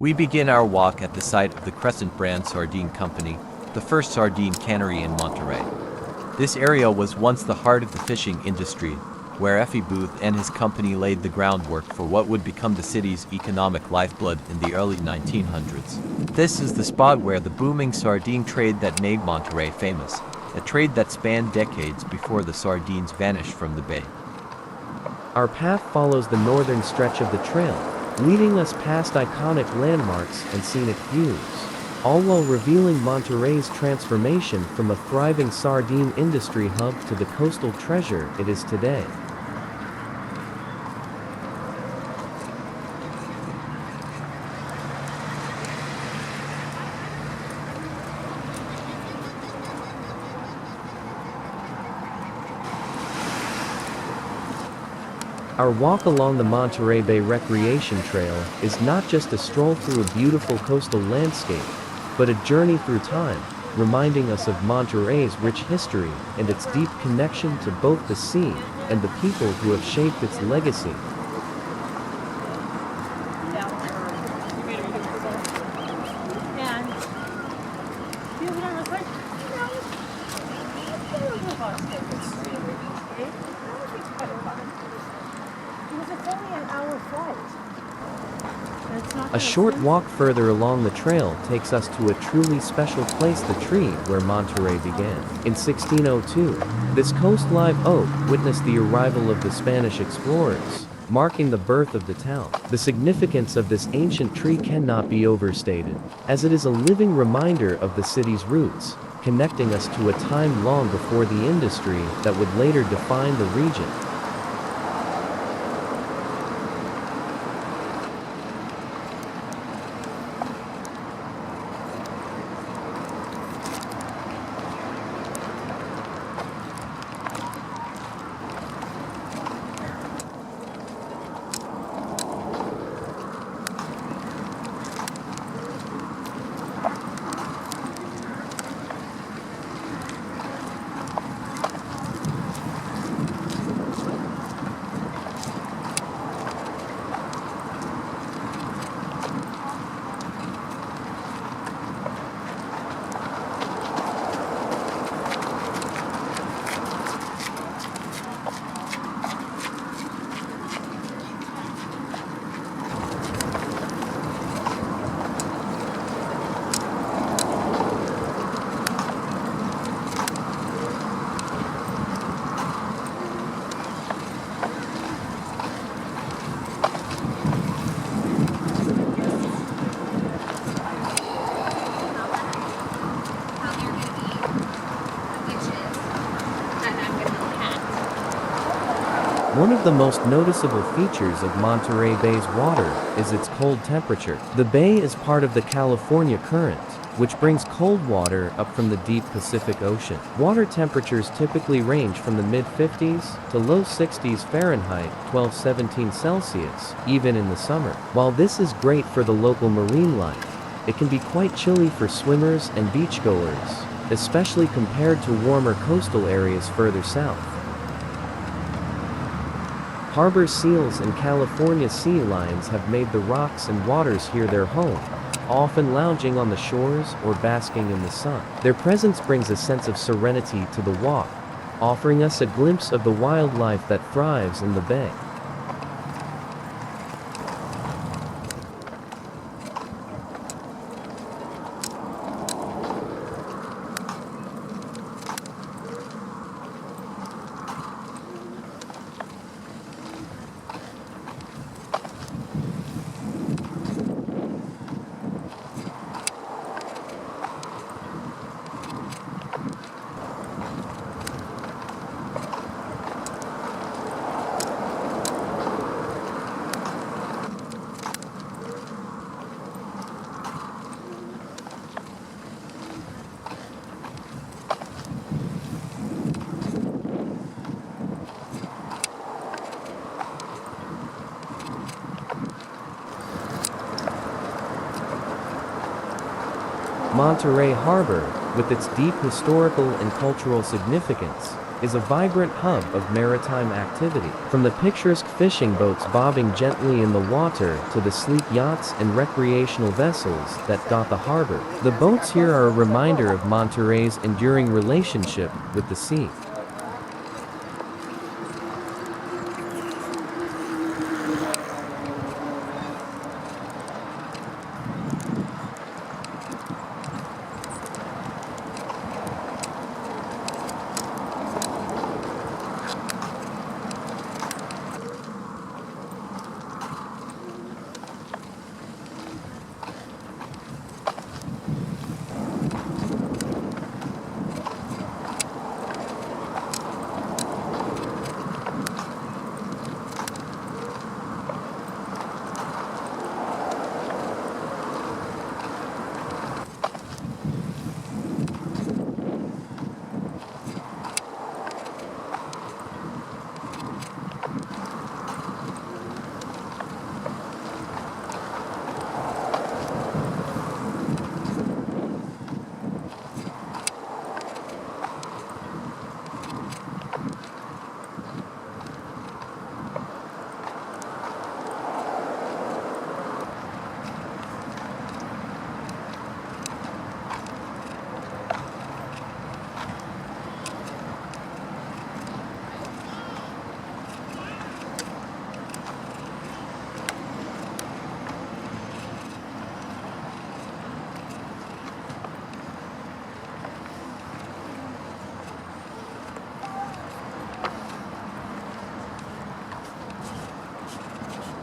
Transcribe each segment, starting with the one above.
We begin our walk at the site of the Crescent Brand Sardine Company, the first sardine cannery in Monterey. This area was once the heart of the fishing industry, where Effie Booth and his company laid the groundwork for what would become the city's economic lifeblood in the early 1900s. This is the spot where the booming sardine trade that made Monterey famous, a trade that spanned decades before the sardines vanished from the bay. Our path follows the northern stretch of the trail, leading us past iconic landmarks and scenic views, all while revealing Monterey's transformation from a thriving sardine industry hub to the coastal treasure it is today. Our walk along the Monterey Bay Recreation Trail is not just a stroll through a beautiful coastal landscape, but a journey through time, reminding us of Monterey's rich history and its deep connection to both the sea and the people who have shaped its legacy. A short walk further along the trail takes us to a truly special place, the tree where Monterey began. In 1602, this coast live oak witnessed the arrival of the Spanish explorers, marking the birth of the town. The significance of this ancient tree cannot be overstated, as it is a living reminder of the city's roots, connecting us to a time long before the industry that would later define the region. One of the most noticeable features of Monterey Bay's water is its cold temperature. The bay is part of the California Current, which brings cold water up from the deep Pacific Ocean. Water temperatures typically range from the mid-50s to low 60s Fahrenheit, 12-17 Celsius, even in the summer. While this is great for the local marine life, it can be quite chilly for swimmers and beachgoers, especially compared to warmer coastal areas further south. Harbor seals and California sea lions have made the rocks and waters here their home, often lounging on the shores or basking in the sun. Their presence brings a sense of serenity to the walk, offering us a glimpse of the wildlife that thrives in the bay. Monterey Harbor, with its deep historical and cultural significance, is a vibrant hub of maritime activity. From the picturesque fishing boats bobbing gently in the water to the sleek yachts and recreational vessels that dot the harbor, the boats here are a reminder of Monterey's enduring relationship with the sea.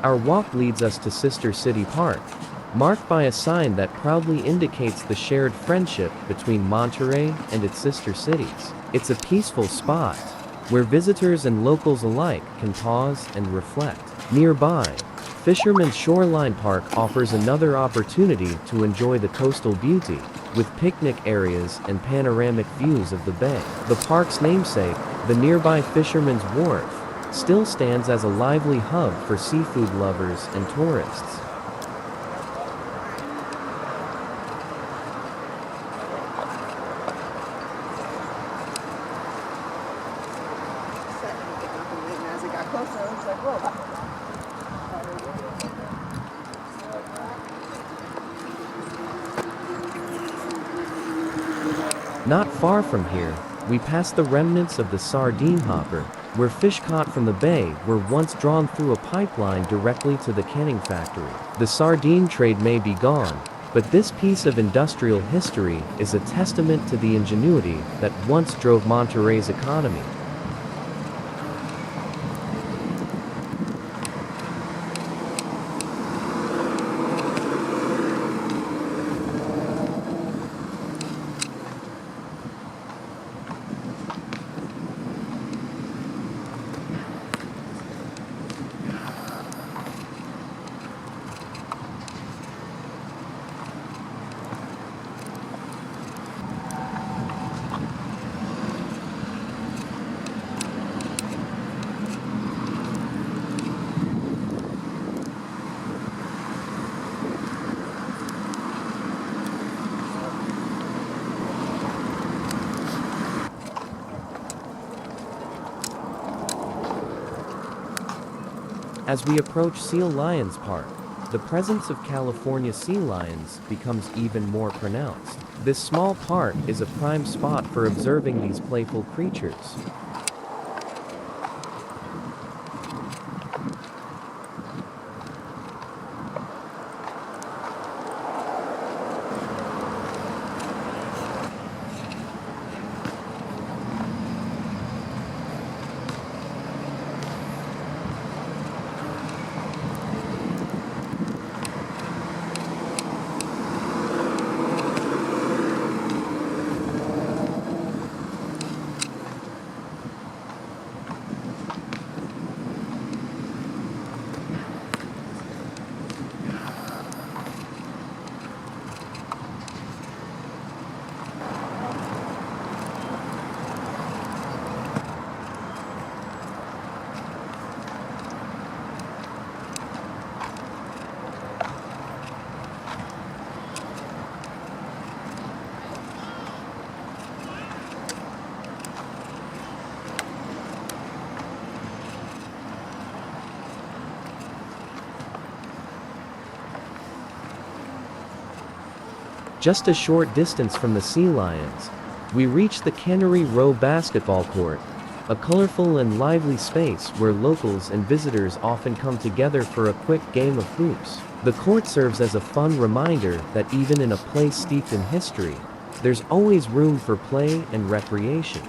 Our walk leads us to Sister City Park, marked by a sign that proudly indicates the shared friendship between Monterey and its sister cities. It's a peaceful spot, where visitors and locals alike can pause and reflect. Nearby, Fisherman's Shoreline Park offers another opportunity to enjoy the coastal beauty, with picnic areas and panoramic views of the bay. The park's namesake, the nearby Fisherman's Wharf, still stands as a lively hub for seafood lovers and tourists. As it got closer, it was like, whoa. Not far from here, we pass the remnants of the Sardine Hopper, where fish caught from the bay were once drawn through a pipeline directly to the canning factory. The sardine trade may be gone, but this piece of industrial history is a testament to the ingenuity that once drove Monterey's economy. As we approach Sea Lions Park, the presence of California sea lions becomes even more pronounced. This small park is a prime spot for observing these playful creatures. Just a short distance from the sea lions, we reach the Cannery Row basketball court, a colorful and lively space where locals and visitors often come together for a quick game of hoops. The court serves as a fun reminder that even in a place steeped in history, there's always room for play and recreation.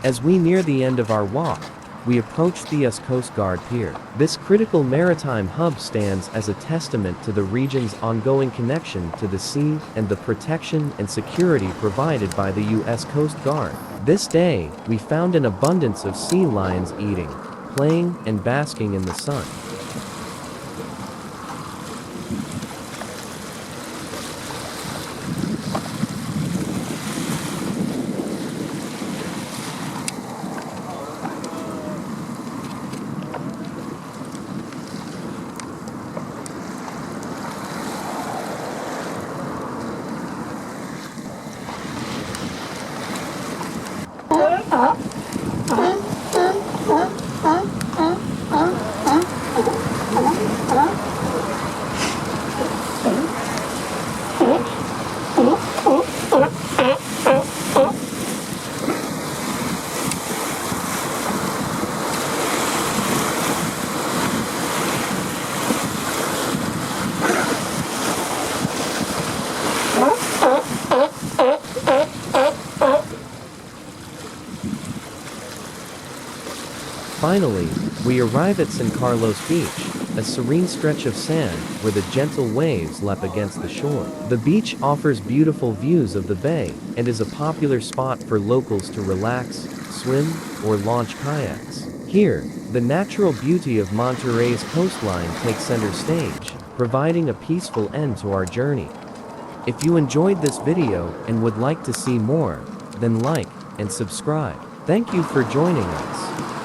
As we near the end of our walk, we approach the US Coast Guard Pier. This critical maritime hub stands as a testament to the region's ongoing connection to the sea and the protection and security provided by the US Coast Guard. This day, we found an abundance of sea lions eating, playing, and basking in the sun. Finally, we arrive at San Carlos Beach, a serene stretch of sand where the gentle waves lap against the shore. The beach offers beautiful views of the bay and is a popular spot for locals to relax, swim, or launch kayaks. Here, the natural beauty of Monterey's coastline takes center stage, providing a peaceful end to our journey. If you enjoyed this video and would like to see more, then like and subscribe. Thank you for joining us.